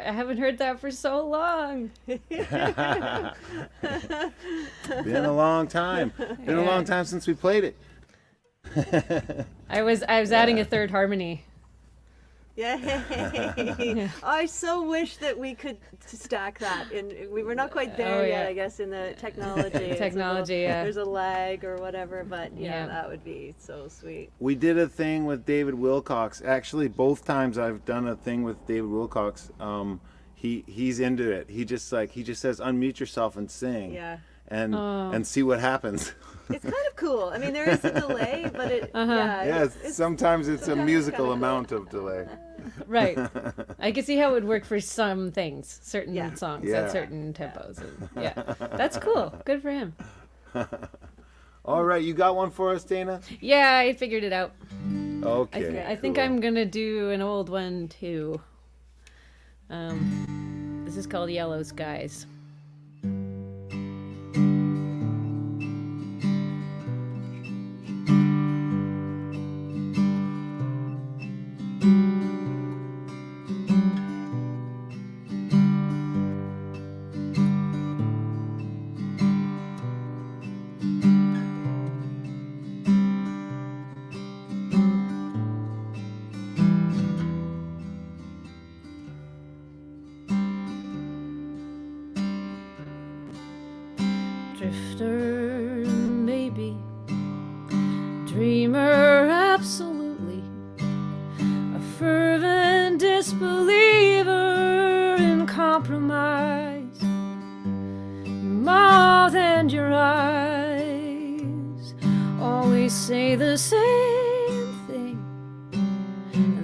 I haven't heard that for so long. Been a long time. Been a long time since we played it. I was adding a third harmony. Yay! I so wish that we could stack that. And we were not quite there yet, I guess, in the technology. There's a lag or whatever, but yeah, that would be so sweet. We did a thing with David Wilcox. Actually, both times I've done a thing with David Wilcox. He's into it. He just says unmute yourself and sing. Yeah. And see what happens. It's kind of cool. I mean, there is a delay, but sometimes it's a musical amount of delay. Right. I can see how it would work for some things, certain songs at certain tempos. That's cool. Good for him. All right, you got one for us, Dana? Yeah, I figured it out. Okay. I think I'm gonna do an old one too. This is called Yellow Skies. Drifter, maybe. Dreamer, absolutely. A fervent disbeliever in compromise. Your mouth and your eyes always say the same thing.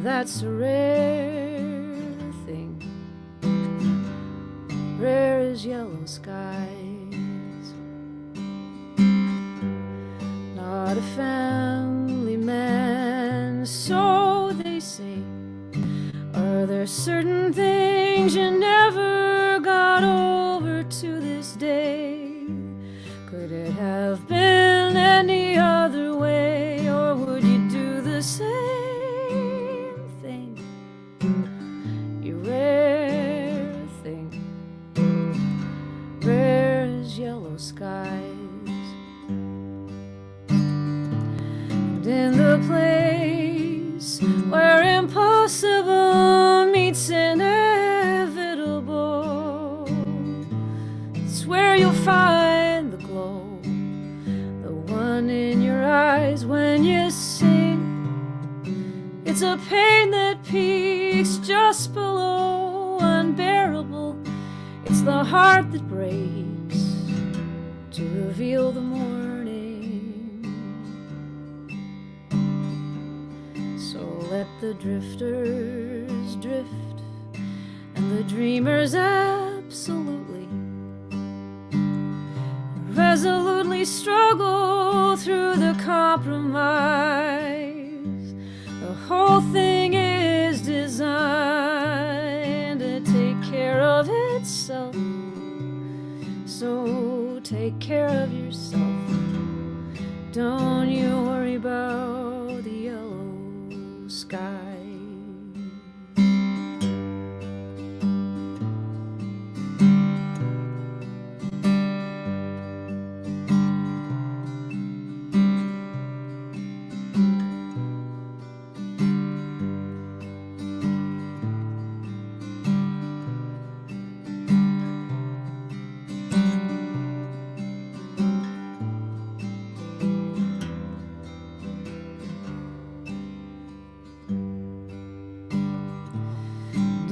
That's a rare thing. Rare as yellow skies. Not a family man, so they say. Are there certain things you never got over to this day? Could it have been any other way, or would you do the same thing? You rare thing, rare as yellow skies. In the place where impossible meets inevitable, it's where you'll find the glow, the one in your eyes when you sing. It's a pain that peaks just below unbearable. It's the heart that breaks to reveal the morning. Let the drifters drift, and the dreamers absolutely, resolutely struggle through the compromise. The whole thing is designed to take care of itself, so take care of yourself. Don't you worry about the yellow sky.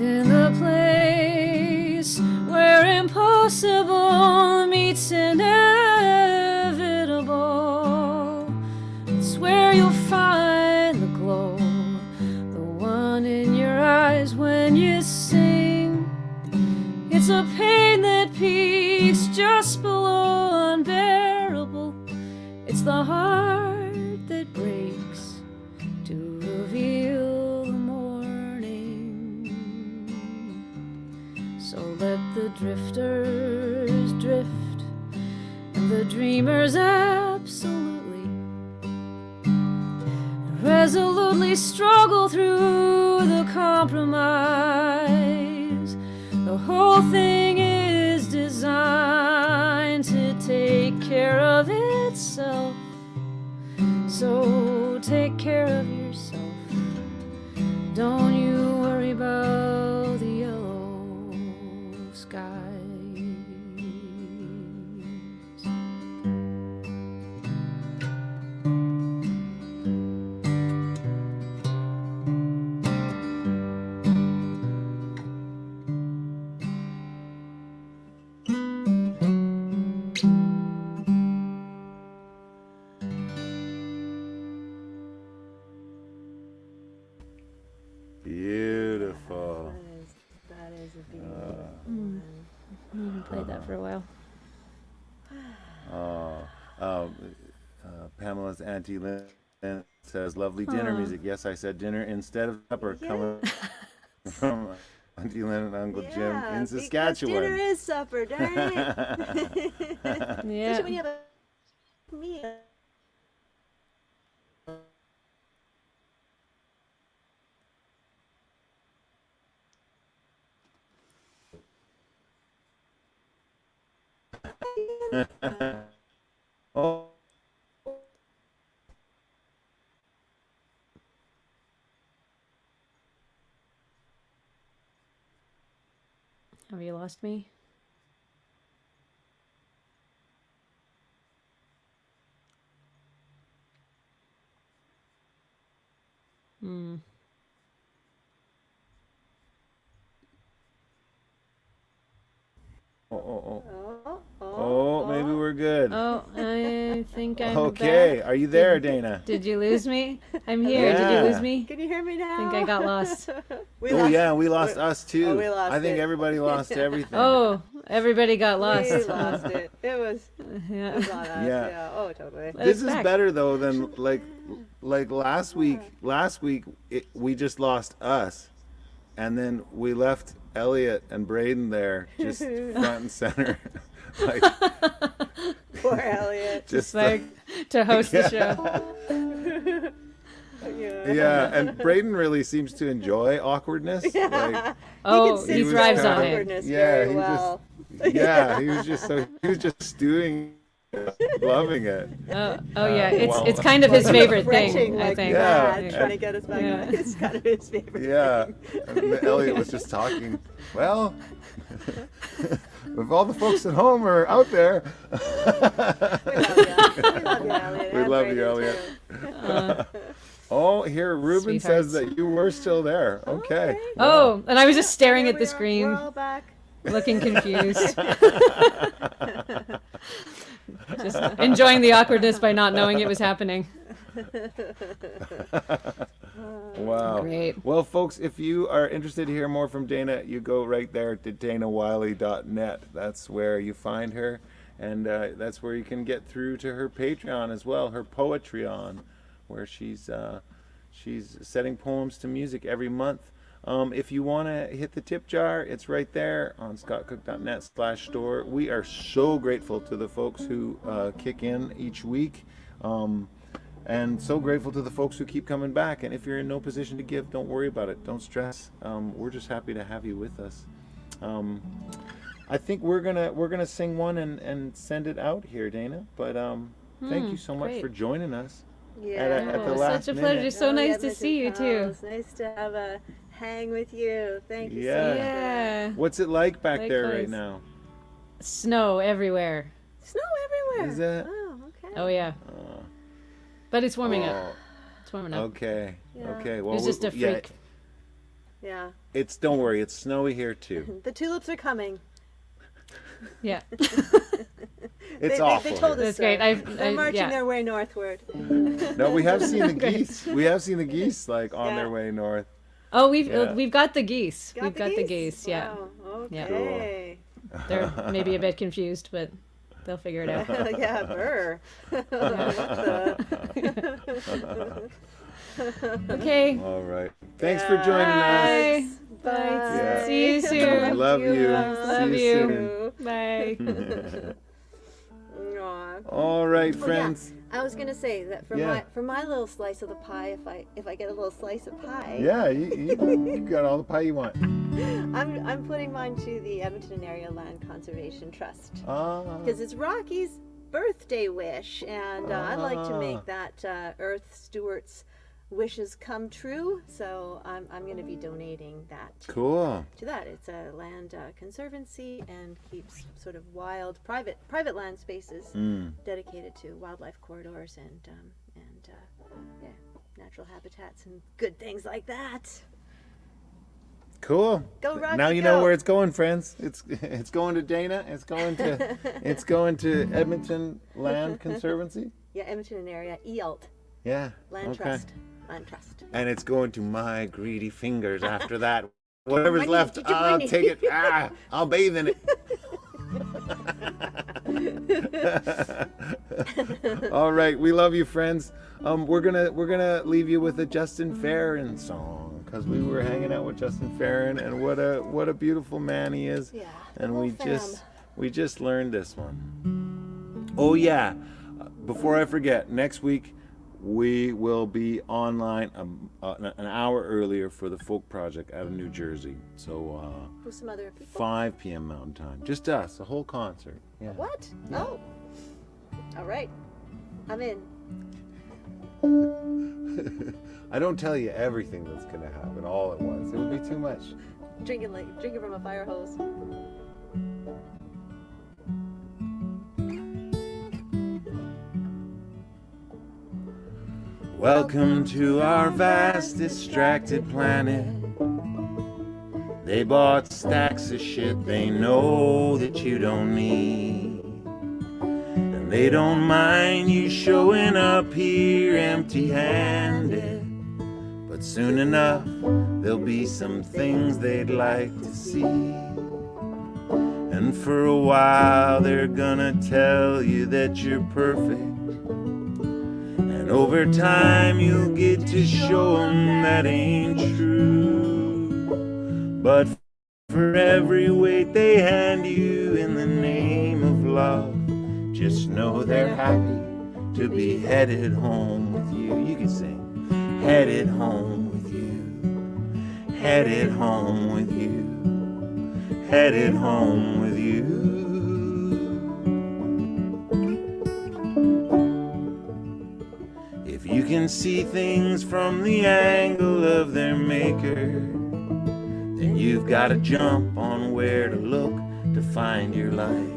In the place where impossible meets inevitable, it's where you'll find the glow, the one in your eyes when you sing. It's a pain that peaks just below unbearable. It's the heart that breaks to reveal the morning. So let the drifters drift, and the dreamers absolutely, resolutely struggle through the compromise. The whole thing is designed to take care of itself. So take care of yourself. Don't you worry about the yellow skies. Beautiful. That is a beautiful one. I haven't played that for a while. Pamela's Auntie Lynn says, lovely dinner music. Yes, I said dinner instead of supper, coming from Auntie Lynn and Uncle Jim in Saskatchewan. Dinner is supper, darn it. Yeah. Especially when you have a meal. Oh. Have you lost me? Hmm. Oh, maybe we're good. Oh, I think I'm Okay, back. are you there, Dana? Did you lose me? I'm here. Did Yeah. you lose me? Can you hear me now? I think I got lost. We lost us too. Oh, we lost I think it. everybody lost everything. Oh, everybody got lost. We lost it. It was Yeah. on us. Yeah. Yeah. Oh, totally. But This it's is back. better though than like last week. Last week we just lost us, and then we left Elliot and Braden there just front and center. Like, Poor Elliot. Just like to host the show. yeah, and Braden really seems to enjoy awkwardness. Like, Oh, sit he through thrives on it. awkwardness yeah, very he well. he was just stewing, loving it. Oh yeah, Well, it's kind of his favorite Retching thing, I like think. Yeah. mad, trying to get us back. Yeah. It's kind of his favorite. Yeah, and Elliot was just talking. Well, if all the folks at home are out there, We love you, Elliot. we And love you, Braden, Elliot. too. Oh, here Ruben says Sweethearts. that you were still there. Okay. Oh, and I was just staring Here at we the are. screen, We're all back. looking confused. Just enjoying the awkwardness by not knowing it was happening. Wow. Great. Well, folks, if you are interested to hear more from Dana, you go right there to danawiley.net. That's where you find her, and that's where you can get through to her Patreon as well, her Poetreon, where she's setting poems to music every month. If you want to hit the tip jar, it's right there on scottcook.net/store. We are so grateful to the folks who kick in each week. And so grateful to the folks who keep coming back. And if you're in no position to give, don't worry about it. Don't stress. We're just happy to have you with us. I think we're gonna sing one and send it out here, Dana. But thank you so much great. for joining us. Yeah. At the Oh, last such a minute. pleasure. So nice to Mrs. see you too. It's nice to have a hang with you. Thank you Yeah. so much. Yeah. What's it like back there right Likewise. now? Snow everywhere. Snow everywhere. Is it? Oh, okay. Oh yeah. But it's warming up. It's warming up. Okay. Yeah. Okay. Well, It was just a yeah, freak. Yeah. don't worry. It's snowy here too. The tulips are coming. Yeah. It's they awful. told here. us That's great. They're marching yeah. their way northward. No, we have seen the geese. We have seen the geese like on Yeah. their way north. Oh, Yeah. we've got the geese. Got We've the got the geese? geese. Yeah. Wow. Yeah. Okay. They're maybe a bit confused, but they'll figure it out. Yeah, burr. Okay. All right. Thanks for joining Bye. us. Bye. Yeah. See you soon. Love you. Love See you you. Bye. Aw. All right, Oh, yeah. friends. I was gonna say that Yeah. for my little slice of the pie, if I get a little slice of pie, Yeah, you got all the pie you want. I'm putting mine to the Edmonton Area Land Conservation Trust Ah, because it's Rocky's birthday wish, and I'd like to make that Earth Steward's wishes come true. So I'm going to be donating that cool. to that. It's a land conservancy and keeps sort of wild private land spaces dedicated to wildlife corridors and yeah, natural habitats and good things like that. Cool. Go, Rocky, Now you know go. where it's going, friends. It's going to Dana. It's going to Edmonton Land Conservancy. Yeah, Edmonton Area, EALT, Yeah. Land okay. Trust, Land Trust. And it's going to my greedy fingers after that. Whatever's Money, left, get your I'll money. take it. I'll bathe in it. All right, we love you, friends. We're gonna leave you with a Justin Farron song because we were hanging out with Justin Farron, and what a beautiful man he is. Yeah, the And whole we just learned this one. Oh yeah, before I forget, next week we will be online an hour earlier for the Folk Project out of New Jersey. So With some other people. 5 p.m. Mountain Time. Just us, a whole concert. Yeah. What? Oh. All right. I'm in. I don't tell you everything that's going to happen all at once. It would be too much. Drinking from a fire hose. Welcome to our vast distracted planet. They bought stacks of shit they know that you don't need. And they don't mind you showing up here empty-handed. But soon enough, there'll be some things they'd like to see. And for a while, they're gonna tell you that you're perfect. And over time you'll get to show them that ain't true. But for every weight they hand you in the name of love, just know they're happy to be headed home with you. You can sing. Headed home with you. Headed home with you. Headed home with you. If you can see things from the angle of their maker, then you've got to jump on where to look to find your light.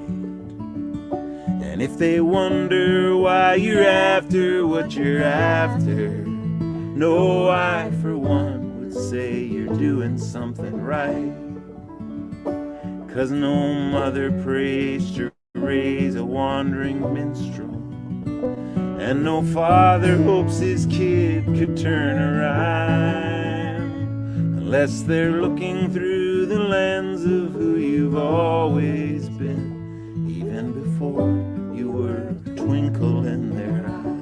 And if they wonder why you're after what you're after, no, I for one would say you're doing something right. 'Cause no mother prays to raise a wandering minstrel, and no father hopes his kid could turn a rhyme, unless they're looking through the lens of who you've always been, even before you were a twinkle in their eye.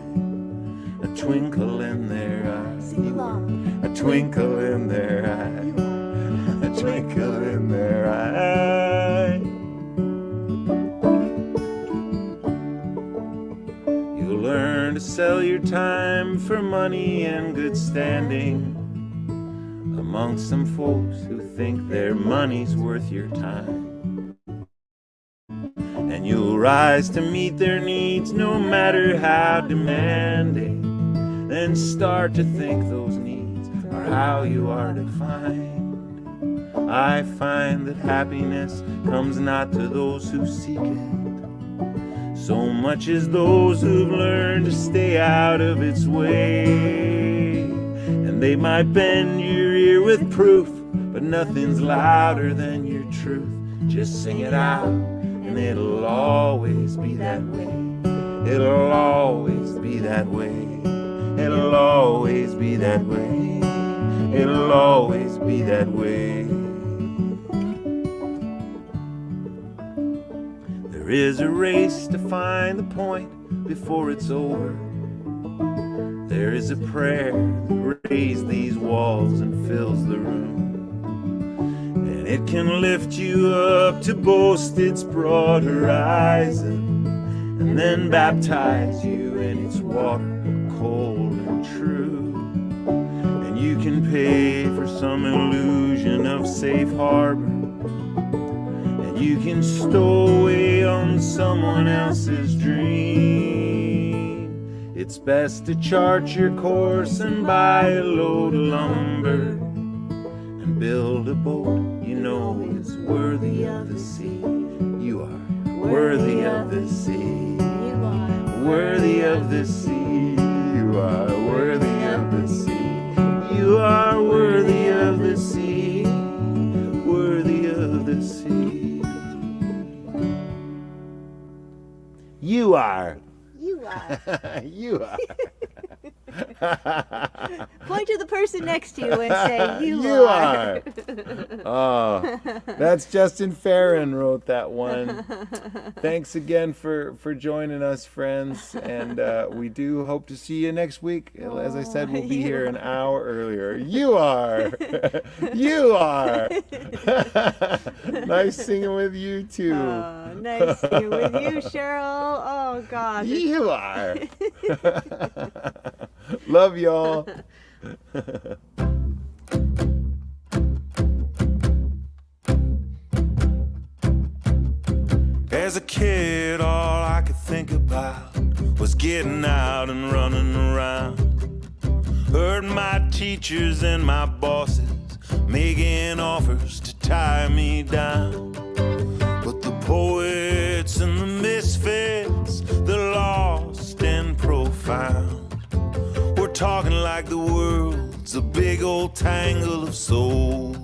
A twinkle in their eye. Sing along. A twinkle in their eye. A twinkle in their eye. You'll learn to sell your time for money and good standing amongst some folks who think their money's worth your time. And you'll rise to meet their needs no matter how demanding. Then start to think those needs are how you are defined. I find that happiness comes not to those who seek it, so much as those who've learned to stay out of its way. And they might bend your ear with proof, but nothing's louder than your truth. Just sing it out, and it'll always be that way. It'll always be that way. It'll always be that way. It'll always be that way. There is a race to find the point before it's over. There is a prayer that raised these walls and fills the room. And it can lift you up to boast its broad horizon. and then baptize you in its water, cold and true. And you can pay for some illusion of safe harbor, and you can stow away on someone else's dream. It's best to chart your course and buy a load of lumber and build a boat you know is worthy of the sea. You are worthy of the sea. You are Worthy of the sea. You are worthy of the sea. You are worthy of the sea. Worthy of the sea. You are. You are. You are. Point to the person next to you and say, you are. Oh, that's Justin Farron wrote that one. Thanks again for joining us, friends. And we do hope to see you next week. As I said, we'll be here an hour earlier. You are. You are. Nice singing with you, too. Oh, nice singing with you, Cheryl. Oh, gosh. You are. Love y'all. As a kid, all I could think about was getting out and running around. Heard my teachers and my bosses making offers to tie me down. But the poets and the misfits, the lost and profound, we're talking like the world's a big old tangle of souls.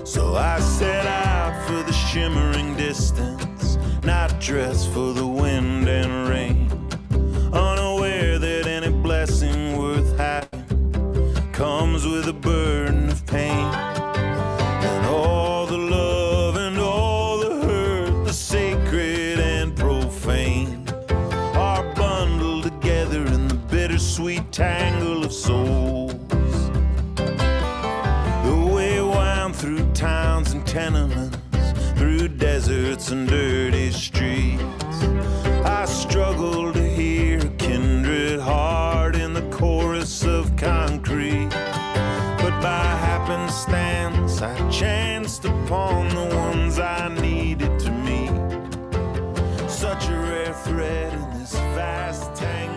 So I set out for the shimmering distance, not dressed for the wind and rain, unaware that any blessing worth having comes with a burden of pain. And all the love and all the hurt, the sacred and profane, are bundled together in the bittersweet tangle of souls. The way wound through towns and tenements, through deserts and dirty streets. I struggle to hear a kindred heart in the chorus of concrete. But by happenstance, I chanced upon the ones I needed to meet. Such a rare thread in this vast tangle